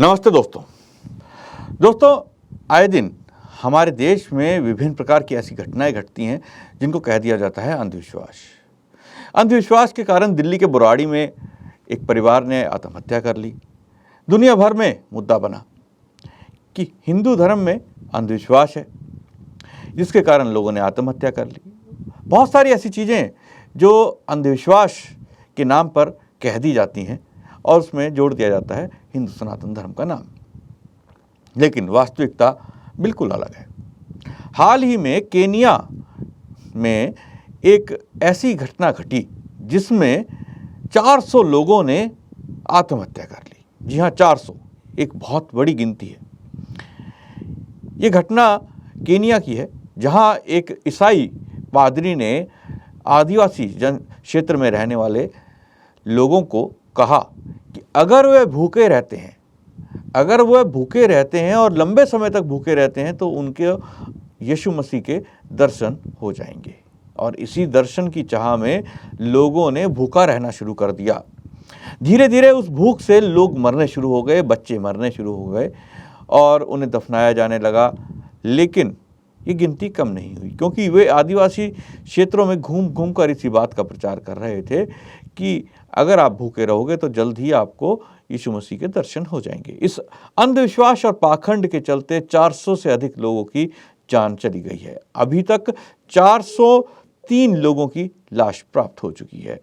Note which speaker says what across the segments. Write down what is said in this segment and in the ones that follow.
Speaker 1: नमस्ते दोस्तों। दोस्तों, आए दिन हमारे देश में विभिन्न प्रकार की ऐसी घटनाएं घटती हैं जिनको कह दिया जाता है अंधविश्वास। अंधविश्वास के कारण दिल्ली के बुराड़ी में एक परिवार ने आत्महत्या कर ली। दुनिया भर में मुद्दा बना कि हिंदू धर्म में अंधविश्वास है, जिसके कारण लोगों ने आत्महत्या कर ली। बहुत सारी ऐसी चीज़ें जो अंधविश्वास के नाम पर कह दी जाती हैं और उसमें जोड़ दिया जाता है हिंदू सनातन धर्म का नाम, लेकिन वास्तविकता बिल्कुल अलग है। हाल ही में केनिया में एक ऐसी घटना घटी जिसमें 400 लोगों ने आत्महत्या कर ली। जी हाँ, 400 एक बहुत बड़ी गिनती है। ये घटना केनिया की है, जहाँ एक ईसाई पादरी ने आदिवासी जन क्षेत्र में रहने वाले लोगों को कहा कि अगर वे भूखे रहते हैं और लंबे समय तक भूखे रहते हैं तो उनके यीशु मसीह के दर्शन हो जाएंगे। और इसी दर्शन की चाह में लोगों ने भूखा रहना शुरू कर दिया। धीरे धीरे उस भूख से लोग मरने शुरू हो गए, बच्चे मरने शुरू हो गए और उन्हें दफनाया जाने लगा। लेकिन ये गिनती कम नहीं हुई, क्योंकि वे आदिवासी क्षेत्रों में घूम घूम कर इसी बात का प्रचार कर रहे थे कि अगर आप भूखे रहोगे तो जल्द ही आपको यीशु मसीह के दर्शन हो जाएंगे। इस अंधविश्वास और पाखंड के चलते 400 से अधिक लोगों की जान चली गई है। अभी तक 403 लोगों की लाश प्राप्त हो चुकी है।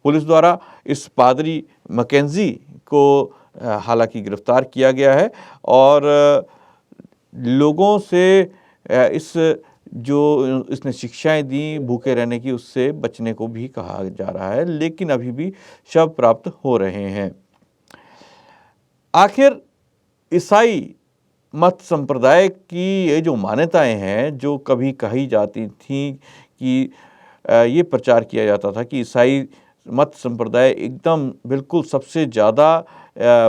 Speaker 1: पुलिस द्वारा इस पादरी मैकेंजी को हालांकि गिरफ्तार किया गया है और लोगों से इसने शिक्षाएं दी भूखे रहने की, उससे बचने को भी कहा जा रहा है, लेकिन अभी भी शव प्राप्त हो रहे हैं। आखिर ईसाई मत संप्रदाय की ये जो मान्यताएं हैं, जो कभी कही जाती थी कि ये प्रचार किया जाता था कि ईसाई मत संप्रदाय एकदम बिल्कुल सबसे ज़्यादा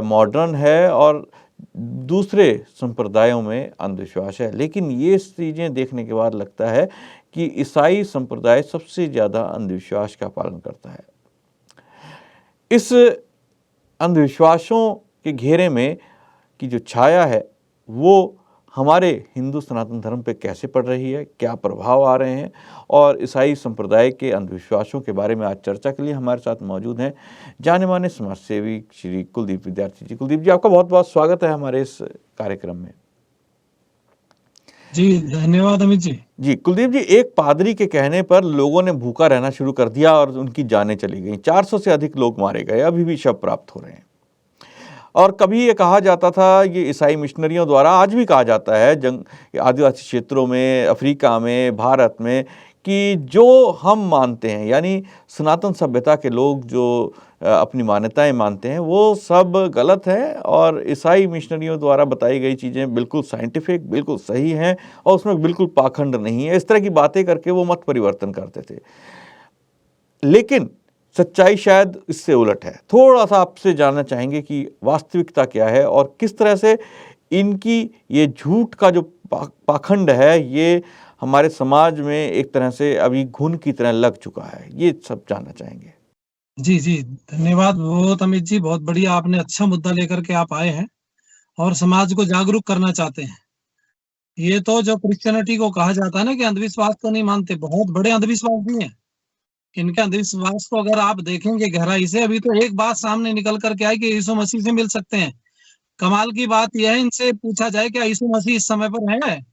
Speaker 1: मॉडर्न है और दूसरे संप्रदायों में अंधविश्वास है, लेकिन ये चीज़ें देखने के बाद लगता है कि ईसाई संप्रदाय सबसे ज़्यादा अंधविश्वास का पालन करता है। इस अंधविश्वासों के घेरे में की जो छाया है वो हमारे हिंदू सनातन धर्म पे कैसे पड़ रही है, क्या प्रभाव आ रहे हैं, और ईसाई संप्रदाय के अंधविश्वासों के बारे में आज चर्चा के लिए हमारे साथ मौजूद हैं जाने माने समाजसेवी श्री कुलदीप विद्यार्थी जी। कुलदीप जी, आपका बहुत बहुत स्वागत है हमारे इस कार्यक्रम में।
Speaker 2: जी धन्यवाद अमित जी।
Speaker 1: जी कुलदीप जी, एक पादरी के कहने पर लोगों ने भूखा रहना शुरू कर दिया और उनकी जानें चली गई। 400 से अधिक लोग मारे गए, अभी भी शव प्राप्त हो रहे हैं। और कभी ये कहा जाता था, ये ईसाई मिशनरियों द्वारा आज भी कहा जाता है आदिवासी क्षेत्रों में, अफ्रीका में, भारत में, कि जो हम मानते हैं यानी सनातन सभ्यता के लोग जो अपनी मान्यताएं मानते हैं वो सब गलत है और ईसाई मिशनरियों द्वारा बताई गई चीज़ें बिल्कुल साइंटिफिक, बिल्कुल सही हैं और उसमें बिल्कुल पाखंड नहीं है। इस तरह की बातें करके वो मत परिवर्तन करते थे, लेकिन सच्चाई शायद इससे उलट है। थोड़ा सा आपसे जानना चाहेंगे कि वास्तविकता क्या है और किस तरह से इनकी ये झूठ का जो पाखंड है ये हमारे समाज में एक तरह से अभी घुन की तरह लग चुका है, ये सब जानना चाहेंगे।
Speaker 2: जी जी धन्यवाद बहुत अमित जी, बहुत बढ़िया, आपने अच्छा मुद्दा लेकर के आप आए हैं और समाज को जागरूक करना चाहते हैं। ये तो जो क्रिश्चियनिटी को कहा जाता है ना कि अंधविश्वास को नहीं मानते, बहुत बड़े अंधविश्वास भी हैं। इनके अंधविश्वास को अगर आप देखेंगे गहराई से, अभी तो एक बात सामने निकल करके आई कि यीशु मसीह से मिल सकते हैं। कमाल की बात यह है, इनसे पूछा जाए क्या यीशु मसीह इस समय पर है?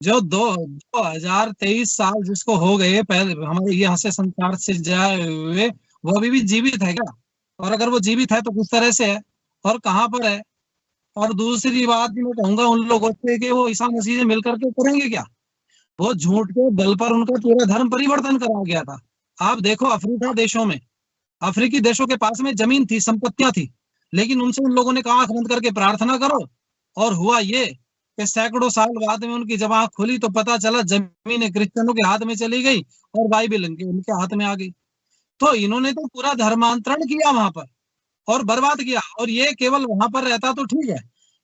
Speaker 2: जो 2023 साल जिसको हो गए पहले हमारे यहाँ से संसार से जाए हुए, वो अभी भी जीवित है क्या? और अगर वो जीवित है तो किस तरह से है और कहाँ पर है? और दूसरी बात मैं कहूंगा उन लोगों से कि वो ईसा मसीह से मिलकर के करेंगे क्या? वो झूठ के बल पर उनका पूरा धर्म परिवर्तन करा गया था। आप देखो अफ्रीका देशों में, अफ्रीकी देशों के पास में जमीन थी, संपत्तियां थी, लेकिन उनसे उन लोगों ने कहा आंख बंद करके प्रार्थना करो, और हुआ ये कि सैकड़ों साल बाद में उनकी जब आंख खुली तो पता चला जमीन क्रिश्चियनों के हाथ में चली गई और बाइबल उनके हाथ में आ गई। तो इन्होंने तो पूरा धर्मांतरण किया वहां पर और बर्बाद किया, और ये केवल वहां पर रहता तो ठीक है,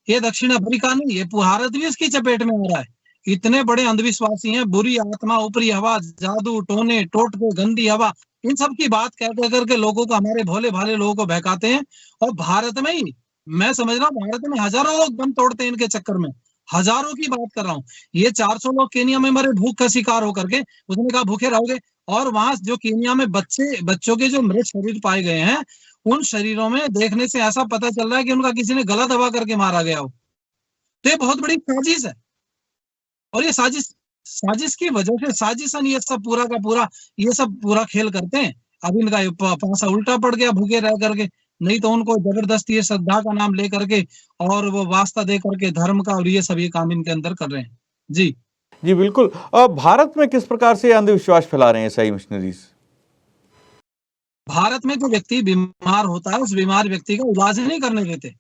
Speaker 2: ये दक्षिण अफ्रीका नहीं, ये भारत भी इसकी चपेट में आ रहा है। इतने बड़े अंधविश्वासी हैं, बुरी आत्मा, ऊपरी हवा, जादू टोने टोटके, गंदी हवा, इन सब की बात कह करके लोगों को, हमारे भोले भाले लोगों को बहकाते हैं। और भारत में ही मैं समझ रहा हूँ भारत में हजारों लोग दम तोड़ते हैं इनके चक्कर में, हजारों की बात कर रहा हूँ। ये 400 लोग केनिया में मरे भूख का शिकार होकर के, उसने कहा भूखे रहोगे। और वहां जो केनिया में बच्चों के जो मृत शरीर पाए गए हैं, उन शरीरों में देखने से ऐसा पता चल रहा है कि उनका किसी ने गला दबा करके मारा गया हो। तो ये बहुत बड़ी साजिश है, और ये साजिश साजिश की वजह से साजिशन ये सब पूरा का पूरा ये सब पूरा खेल करते हैं। अब इनका पासा उल्टा पड़ गया भूखे रह करके, नहीं तो उनको जबरदस्ती ये श्रद्धा का नाम ले करके और वो वास्ता दे करके धर्म का, और ये सभी काम इनके अंदर कर रहे हैं। जी
Speaker 1: जी बिल्कुल। भारत में किस प्रकार से अंधविश्वास फैला रहे हैं ईसाई मिशनरीज?
Speaker 2: भारत में जो व्यक्ति बीमार होता है उस बीमार व्यक्ति का इलाज नहीं करने देते।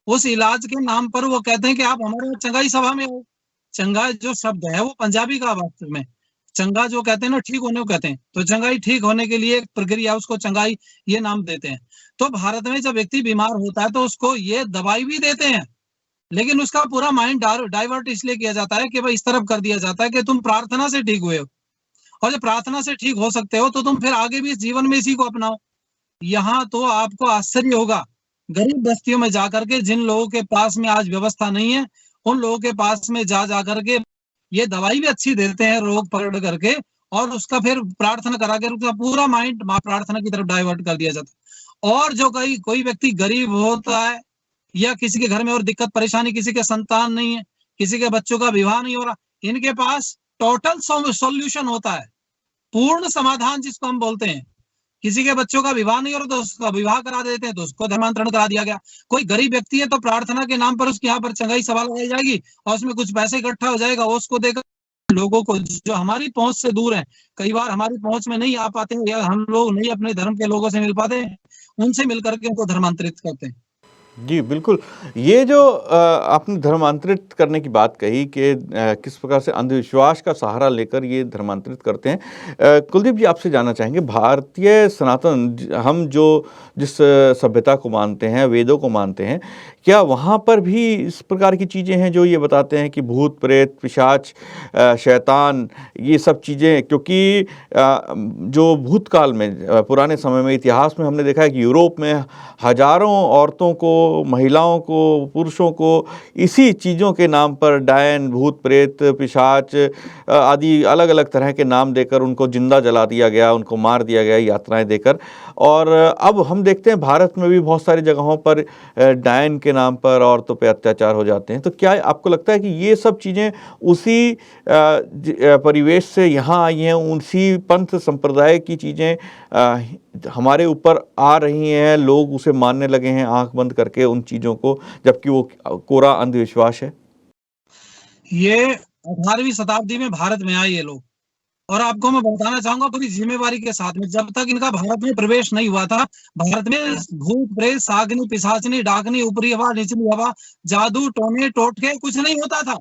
Speaker 2: उस इलाज के नाम पर वो कहते हैं कि आप हमारे चंगाई सभा में आओ। चंगा जो शब्द है वो पंजाबी का वास्तव में, चंगा जो कहते हैं ना ठीक होने को कहते हैं, तो चंगाई ठीक होने के लिए एक प्रक्रिया, उसको चंगाई ये नाम देते हैं। तो भारत में जब व्यक्ति बीमार होता है तो उसको ये दवाई भी देते हैं, लेकिन उसका पूरा माइंड डाइवर्ट इसलिए किया जाता है कि भाई इस तरफ कर दिया जाता है कि तुम प्रार्थना से ठीक हुए हो, और जब प्रार्थना से ठीक हो सकते हो तो तुम फिर आगे भी इस जीवन में इसी को अपनाओ। यहाँ तो आपको आश्चर्य होगा, गरीब बस्तियों में जाकर के जिन लोगों के पास में आज व्यवस्था नहीं है, उन लोगों के पास में जा करके ये दवाई भी अच्छी देते हैं रोग पकड़ करके, और उसका फिर प्रार्थना करा के उसका पूरा माइंड प्रार्थना की तरफ डाइवर्ट कर दिया जाता है। और जो कोई व्यक्ति गरीब होता है, या किसी के घर में और दिक्कत परेशानी, किसी के संतान नहीं है, किसी के बच्चों का विवाह नहीं हो रहा, इनके पास टोटल सॉल्यूशन होता है, पूर्ण समाधान जिसको हम बोलते हैं। किसी के बच्चों का विवाह नहीं हो रहा तो उसका विवाह करा देते हैं, तो उसको धर्मांतरण करा दिया गया। कोई गरीब व्यक्ति है तो प्रार्थना के नाम पर उसके यहाँ पर चंगाई सभा लगाई जाएगी, और उसमें कुछ पैसे इकट्ठा हो जाएगा, उसको देकर लोगों को जो हमारी पहुंच से दूर है, कई बार हमारी पहुंच में नहीं आ पाते हैं, या हम लोग नहीं अपने धर्म के लोगों से मिल पाते हैं, उनसे मिलकर के उनको धर्मांतरित करते हैं।
Speaker 1: जी बिल्कुल। ये जो आपने धर्मांतरित करने की बात कही कि किस प्रकार से अंधविश्वास का सहारा लेकर ये धर्मांतरित करते हैं, कुलदीप जी आपसे जानना चाहेंगे, भारतीय सनातन हम जो जिस सभ्यता को मानते हैं, वेदों को मानते हैं, क्या वहाँ पर भी इस प्रकार की चीज़ें हैं जो ये बताते हैं कि भूत प्रेत पिशाच शैतान ये सब चीज़ें? क्योंकि जो भूतकाल में पुराने समय में इतिहास में हमने देखा है कि यूरोप में हजारों औरतों को, महिलाओं को, पुरुषों को इसी चीज़ों के नाम पर डायन, भूत प्रेत, पिशाच आदि अलग अलग तरह के नाम देकर उनको जिंदा जला दिया गया, उनको मार दिया गया यातनाएं देकर। और अब हम देखते हैं भारत में भी बहुत सारी जगहों पर डायन के नाम पर औरतों पे अत्याचार हो जाते हैं। तो क्या आपको लगता है कि ये सब चीज़ें उसी परिवेश से यहाँ आई हैं, उसी पंथ संप्रदाय की चीज़ें हमारे ऊपर आ रही हैं, लोग उसे मानने लगे हैं आंख बंद करके उन चीज़ों को, जबकि वो कोरा अंधविश्वास है?
Speaker 2: ये 18वीं शताब्दी में भारत में आए ये लोग, और आपको मैं बताना चाहूंगा पूरी जिम्मेवारी के साथ में, जब तक इनका भारत में प्रवेश नहीं हुआ था, भारत में भूत प्रेत सागनी पिशाचनी डाकनी ऊपरी हवा निचली हवा जादू टोने टोटके कुछ नहीं होता था।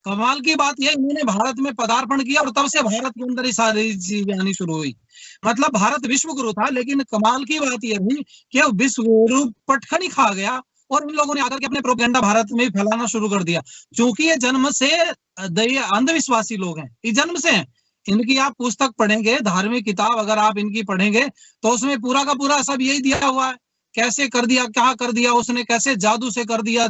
Speaker 2: कमाल की बात यह, इन्होंने भारत में पदार्पण किया और तब से भारत के अंदर ये सारी चीजें आनी शुरू हुई। मतलब भारत विश्व गुरु था, लेकिन कमाल की बात यह थी कि विश्व गुरु पटखन ही खा गया, और इन लोगों ने आकर के अपने प्रोपेगेंडा भारत में फैलाना शुरू कर दिया। क्योंकि ये जन्म से अंधविश्वासी लोग हैं, ये जन्म से हैं। इनकी आप पुस्तक पढ़ेंगे, धार्मिक किताब अगर आप इनकी पढ़ेंगे, तो उसमें पूरा का पूरा सब यही दिया हुआ है, कैसे कर दिया, क्या कर दिया उसने, कैसे जादू से कर दिया,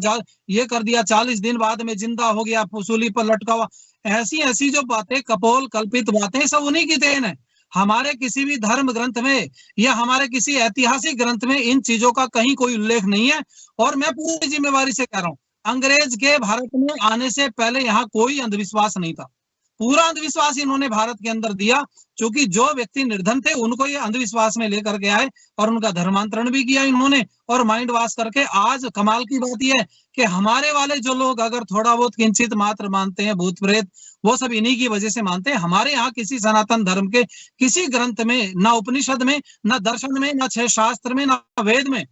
Speaker 2: ये कर दिया, 40 दिन बाद में जिंदा हो गया, फसूली पर लटका हुआ। ऐसी ऐसी जो बातें, कपोल कल्पित बातें, सब उन्हीं की देन है। हमारे किसी भी धर्म ग्रंथ में या हमारे किसी ऐतिहासिक ग्रंथ में इन चीजों का कहीं कोई उल्लेख नहीं है। और मैं पूरी जिम्मेवारी से कह रहा हूँ, अंग्रेज के भारत में आने से पहले यहाँ कोई अंधविश्वास नहीं था। पूरा अंधविश्वास इन्होंने भारत के अंदर दिया, क्योंकि जो व्यक्ति निर्धन थे उनको ये अंधविश्वास में लेकर के आए, और उनका धर्मांतरण भी किया इन्होंने, और माइंड वॉश करके आज कमाल की बात यह है कि हमारे वाले जो लोग अगर थोड़ा बहुत किंचित मात्र मानते हैं भूत प्रेत, वो सब इन्हीं की वजह से मानते हैं। हमारे यहाँ किसी सनातन धर्म के किसी ग्रंथ में, ना उपनिषद में, ना दर्शन में, ना 6 शास्त्र में, ना वेद में,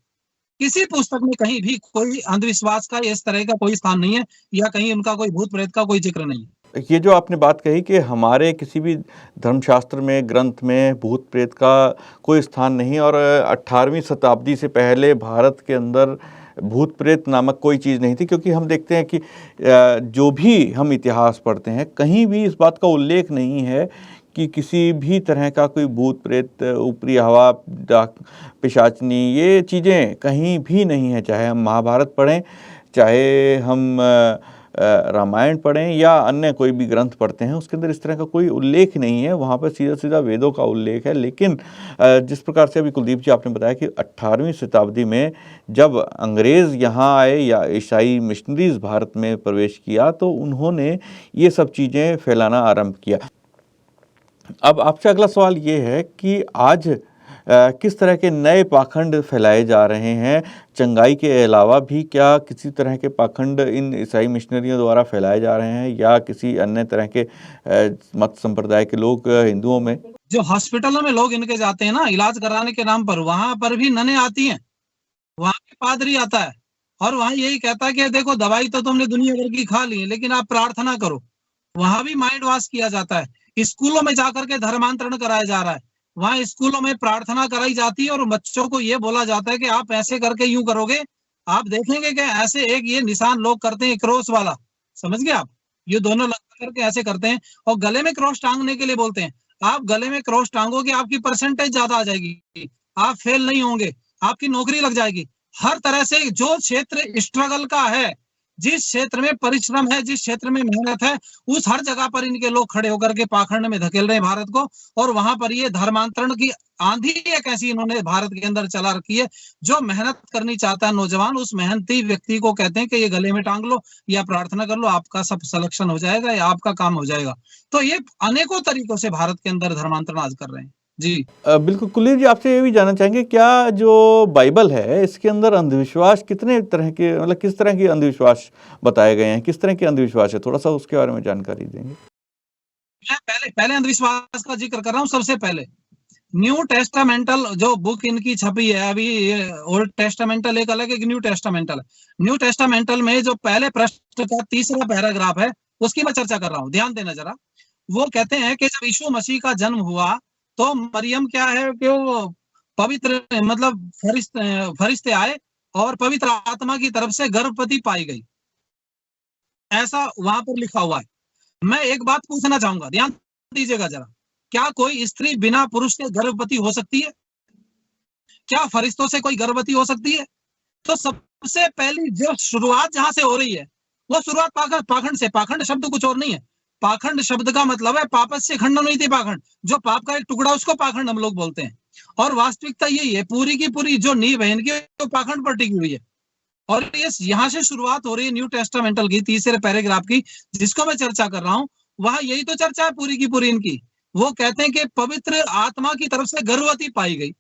Speaker 2: किसी पुस्तक में कहीं भी कोई अंधविश्वास का इस तरह का कोई स्थान नहीं है, या कहीं उनका कोई भूत प्रेत का कोई जिक्र नहीं है।
Speaker 1: ये जो आपने बात कही कि हमारे किसी भी धर्मशास्त्र में, ग्रंथ में भूत प्रेत का कोई स्थान नहीं, और 18वीं शताब्दी से पहले भारत के अंदर भूत प्रेत नामक कोई चीज़ नहीं थी, क्योंकि हम देखते हैं कि जो भी हम इतिहास पढ़ते हैं, कहीं भी इस बात का उल्लेख नहीं है कि किसी भी तरह का कोई भूत प्रेत, ऊपरी हवा, डाक, पिशाचनी, ये चीज़ें कहीं भी नहीं है। चाहे हम महाभारत पढ़ें, चाहे हम रामायण पढ़ें या अन्य कोई भी ग्रंथ पढ़ते हैं, उसके अंदर इस तरह का कोई उल्लेख नहीं है। वहाँ पर सीधा सीधा वेदों का उल्लेख है। लेकिन जिस प्रकार से अभी कुलदीप जी आपने बताया कि 18वीं शताब्दी में जब अंग्रेज़ यहाँ आए या ईसाई मिशनरीज़ भारत में प्रवेश किया, तो उन्होंने ये सब चीज़ें फैलाना आरंभ किया। अब आपसे अगला सवाल ये है कि आज किस तरह के नए पाखंड फैलाए जा रहे हैं? चंगाई के अलावा भी क्या किसी तरह के पाखंड इन ईसाई मिशनरियों द्वारा फैलाए जा रहे हैं, या किसी अन्य तरह के मत संप्रदाय के लोग हिंदुओं में?
Speaker 2: जो हॉस्पिटलों में लोग इनके जाते हैं ना इलाज कराने के नाम पर, वहां पर भी ननें आती हैं, वहां भी पादरी आता है और वहां यही कहता है कि देखो दवाई तो तुमने दुनिया भर की खा ली है, लेकिन आप प्रार्थना करो। वहां भी माइंड वॉश किया जाता है। स्कूलों में जाकर के धर्मांतरण कराया जा रहा है। वहां स्कूलों में प्रार्थना कराई जाती है और बच्चों को ये बोला जाता है कि आप ऐसे करके यूं करोगे, आप देखेंगे कि ऐसे एक ये निशान लोग करते हैं क्रॉस वाला, समझ गए आप? ये दोनों लगा करके ऐसे करते हैं और गले में क्रॉस टांगने के लिए बोलते हैं। आप गले में क्रॉस टांगोगे, आपकी परसेंटेज ज्यादा आ जाएगी, आप फेल नहीं होंगे, आपकी नौकरी लग जाएगी। हर तरह से जो क्षेत्र स्ट्रगल का है, जिस क्षेत्र में परिश्रम है, जिस क्षेत्र में मेहनत है, उस हर जगह पर इनके लोग खड़े होकर के पाखंड में धकेल रहे हैं भारत को। और वहां पर ये धर्मांतरण की आंधी एक ऐसी इन्होंने भारत के अंदर चला रखी है। जो मेहनत करनी चाहता है नौजवान, उस मेहनती व्यक्ति को कहते हैं कि ये गले में टांग लो या प्रार्थना कर लो, आपका सब सिलेक्शन हो जाएगा या आपका काम हो जाएगा। तो ये अनेकों तरीकों से भारत के अंदर धर्मांतरण आज कर रहे हैं जी।
Speaker 1: बिल्कुल कुलदीप जी, आपसे ये भी जानना चाहेंगे, क्या जो बाइबल है इसके अंदर अंधविश्वास कितने तरह के, मतलब किस तरह के अंधविश्वास बताए गए हैं, किस तरह के अंधविश्वास है, थोड़ा सा उसके बारे में जानकारी देंगे?
Speaker 2: मैं पहले अंधविश्वास का जिक्र कर रहा हूँ। सबसे पहले न्यू टेस्टामेंटल जो बुक इनकी छपी है, अभी ओल्ड टेस्टामेंटल एक अलग, एक न्यू टेस्टामेंटल। न्यू टेस्टामेंटल में जो पहले प्रश्न का तीसरा पैराग्राफ है, उसकी मैं चर्चा कर रहा हूँ, ध्यान देना जरा। वो कहते हैं कि जब यीशु मसीह का जन्म हुआ तो मरियम क्या है कि वो पवित्र, मतलब फरिश्ते आए और पवित्र आत्मा की तरफ से गर्भवती पाई गई, ऐसा वहां पर लिखा हुआ है। मैं एक बात पूछना चाहूंगा, ध्यान दीजिएगा जरा। क्या कोई स्त्री बिना पुरुष के गर्भवती हो सकती है? क्या फरिश्तों से कोई गर्भवती हो सकती है? तो सबसे पहली जो शुरुआत जहां से हो रही है, वो शुरुआत पाखंड से। पाखंड शब्द कुछ और नहीं है। पाखंड शब्द का मतलब है पापस से खंडन हुई थी। पाखंड जो पाप का एक टुकड़ा, उसको पाखंड हम लोग बोलते हैं। और वास्तविकता यही है, पूरी की पूरी जो नींव है इनकी, तो पाखंड पर टिकी हुई है। और ये यहाँ से शुरुआत हो रही है न्यू टेस्टामेंटल की तीसरे पैराग्राफ की, जिसको मैं चर्चा कर रहा हूँ। वहां यही तो चर्चा है पूरी की पूरी इनकी। वो कहते हैं कि पवित्र आत्मा की तरफ से गर्भवती पाई गई,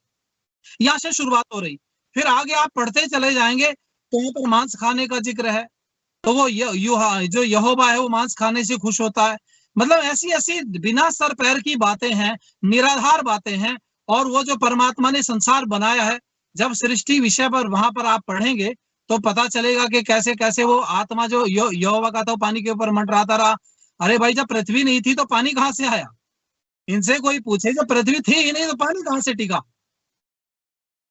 Speaker 2: यहाँ से शुरुआत हो रही। फिर आगे आप पढ़ते चले जाएंगे तो यहाँ पर मांस खाने का जिक्र है, तो वो जो यहोवा है वो मांस खाने से खुश होता है। मतलब ऐसी ऐसी बिना सर पैर की बातें हैं, निराधार बातें हैं। और वो जो परमात्मा ने संसार बनाया है, जब सृष्टि विषय पर वहां पर आप पढ़ेंगे तो पता चलेगा कि कैसे कैसे वो आत्मा जो यहोवा का था पानी के ऊपर मंडराता रहा। अरे भाई, जब पृथ्वी नहीं थी तो पानी कहाँ से आया? इनसे कोई पूछे, जब पृथ्वी थी ही नहीं तो पानी कहाँ से टिका?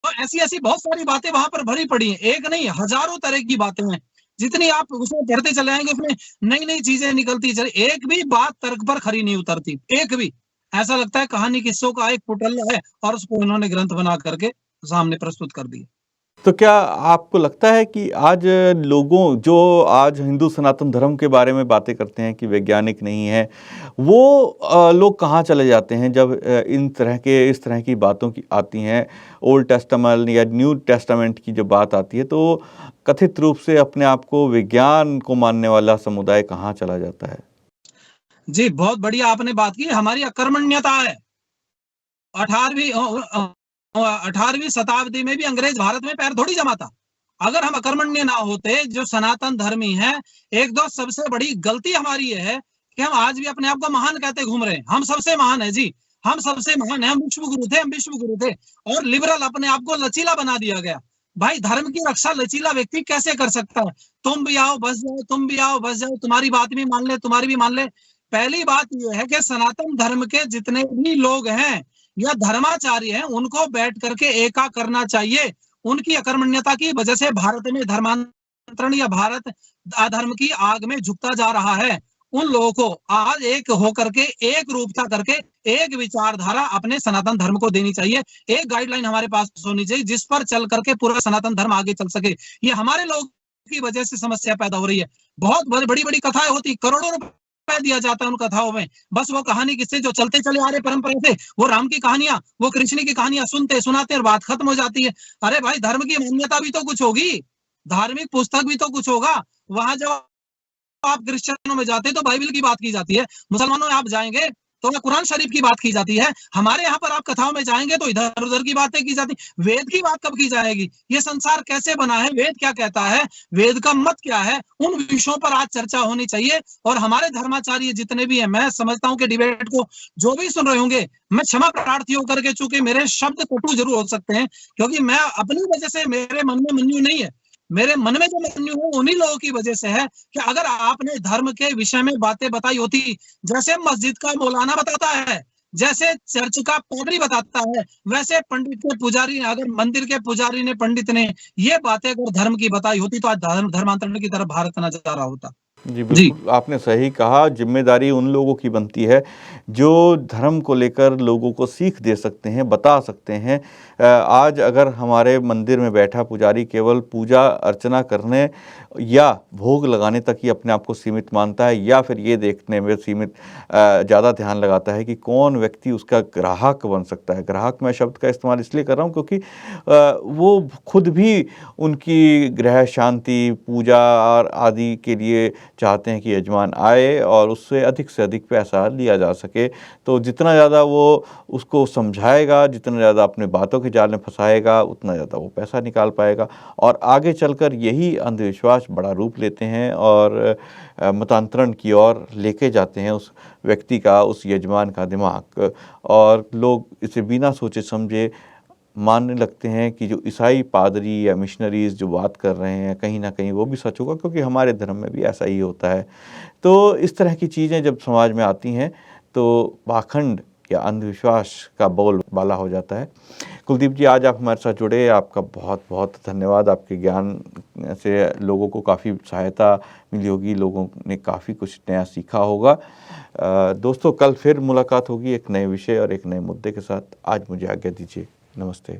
Speaker 2: तो ऐसी ऐसी बहुत सारी बातें वहां पर भरी पड़ी हैं, एक नहीं हजारों तरह की बातें हैं। जितनी आप उसमें पढ़ते चले आएंगे उसमें नई नई चीजें निकलती चले, एक भी बात तर्क पर खरी नहीं उतरती, एक भी। ऐसा लगता है कहानी किस्सों का एक पुटल्ला है और उसको उन्होंने ग्रंथ बना करके सामने प्रस्तुत कर दिया।
Speaker 1: तो क्या आपको लगता है कि आज लोगों जो आज हिंदू सनातन धर्म के बारे में बातें करते हैं कि वैज्ञानिक नहीं है, वो लोग कहाँ चले जाते हैं जब इस तरह की बातों की आती हैं? ओल्ड टेस्टामेंट या न्यू टेस्टामेंट की जब बात आती है तो कथित रूप से अपने आप को विज्ञान को मानने वाला समुदाय कहाँ चला जाता है?
Speaker 2: जी, बहुत बढ़िया आपने बात की। हमारी अकर्मण्यता है। 18वीं शताब्दी में भी अंग्रेज भारत में पैर थोड़ी जमाता। अगर हम अकर्मण्य ना होते, जो सनातन धर्मी हैं, एक दो सबसे बड़ी गलती हमारी ये है कि हम आज भी अपने आप को महान कहते घूम रहे हैं। हम सबसे महान है जी, हम सबसे महान है, हम विश्व गुरु थे, हम विश्व गुरु थे। और लिबरल अपने आप को लचीला बना दिया गया। भाई, धर्म की रक्षा लचीला व्यक्ति कैसे कर सकता है? तुम भी आओ बस जाओ, तुम भी आओ बस जाओ, तुम्हारी बात भी मान ले, तुम्हारी भी मान ले। पहली बात यह है कि सनातन धर्म के जितने भी लोग हैं या धर्माचार्य हैं, उनको बैठ करके एका करना चाहिए। उनकी अकर्मण्यता की वजह से भारत में धर्मांतरण या भारत अधर्म की आग में झुकता जा रहा है। उन लोगों को आज एक होकर के, एक रूपता करके, एक विचारधारा अपने सनातन धर्म को देनी चाहिए। एक गाइडलाइन हमारे पास होनी चाहिए जिस पर चल करके पूरा सनातन धर्म आगे चल सके। ये हमारे लोगों की वजह से समस्या पैदा हो रही है। बहुत बड़ी-बड़ी कथाएं होती, करोड़ों रुपए दिया जाता है उन कथाओं में। बस वो कहानी किससे जो चलते चले आ रहे परंपरा से, वो राम की कहानियां, वो कृष्ण की कहानियां सुनते सुनाते और बात खत्म हो जाती है। अरे भाई, धर्म की मान्यता भी तो कुछ होगी, धार्मिक पुस्तक भी तो कुछ होगा। वहां जब आप क्रिश्चियनों में जाते हैं तो बाइबल की बात की जाती है, मुसलमानों में आप जाएंगे तो कुरान शरीफ की बात की जाती है, हमारे यहाँ पर आप कथाओं में जाएंगे तो इधर उधर की बातें की जाती। वेद की बात कब की जाएगी? ये संसार कैसे बना है, वेद क्या कहता है, वेद का मत क्या है, उन विषयों पर आज चर्चा होनी चाहिए। और हमारे धर्माचार्य जितने भी हैं, मैं समझता हूँ कि डिबेट को जो भी सुन रहे होंगे, मैं क्षमा प्रार्थी होकर के, चूंकि मेरे शब्द कटु जरूर हो सकते हैं, क्योंकि मैं अपनी वजह से, मेरे मन में मन्यु नहीं है, मेरे मन में जो मन्यु है उन्हीं लोगों की वजह से है कि अगर आपने धर्म के विषय में बातें बताई होती, जैसे मस्जिद का मौलाना बताता है, जैसे चर्च का पादरी बताता है, वैसे पंडित के पुजारी, अगर मंदिर के पुजारी ने, पंडित ने ये बातें अगर धर्म की बताई होती तो आज धर्मांतरण की तरफ भारत न जा रहा होता।
Speaker 1: जी, बिल्कुल आपने सही कहा। जिम्मेदारी उन लोगों की बनती है जो धर्म को लेकर लोगों को सीख दे सकते हैं, बता सकते हैं। आज अगर हमारे मंदिर में बैठा पुजारी केवल पूजा अर्चना करने या भोग लगाने तक ही अपने आप को सीमित मानता है, या फिर ये देखने में ज़्यादा ध्यान लगाता है कि कौन व्यक्ति उसका ग्राहक बन सकता है। ग्राहक मैं शब्द का इस्तेमाल इसलिए कर रहा हूँ क्योंकि वो खुद भी उनकी गृह शांति, पूजा और आदि के लिए चाहते हैं कि यजमान आए और उससे अधिक पैसा लिया जा सके। तो जितना ज़्यादा वो उसको समझाएगा, जितना ज़्यादा अपने बातों के जाल में फंसाएगा, उतना ज़्यादा वो पैसा निकाल पाएगा और आगे चलकर यही अंधविश्वास बड़ा रूप लेते हैं और मतांतरण की ओर लेके जाते हैं उस व्यक्ति का, उस यजमान का दिमाग, और लोग इसे बिना सोचे समझे मानने लगते हैं कि जो ईसाई पादरी या मिशनरीज़ जो बात कर रहे हैं कहीं ना कहीं वो भी सच होगा, क्योंकि हमारे धर्म में भी ऐसा ही होता है। तो इस तरह की चीज़ें जब समाज में आती हैं तो पाखंड या अंधविश्वास का बोलबाला हो जाता है। कुलदीप जी, आज आप हमारे साथ जुड़े, आपका बहुत बहुत धन्यवाद। आपके ज्ञान से लोगों को काफ़ी सहायता मिली होगी, लोगों ने काफ़ी कुछ नया सीखा होगा। दोस्तों, कल फिर मुलाकात होगी एक नए विषय और एक नए मुद्दे के साथ। आज मुझे आज्ञा दीजिए। नमस्ते।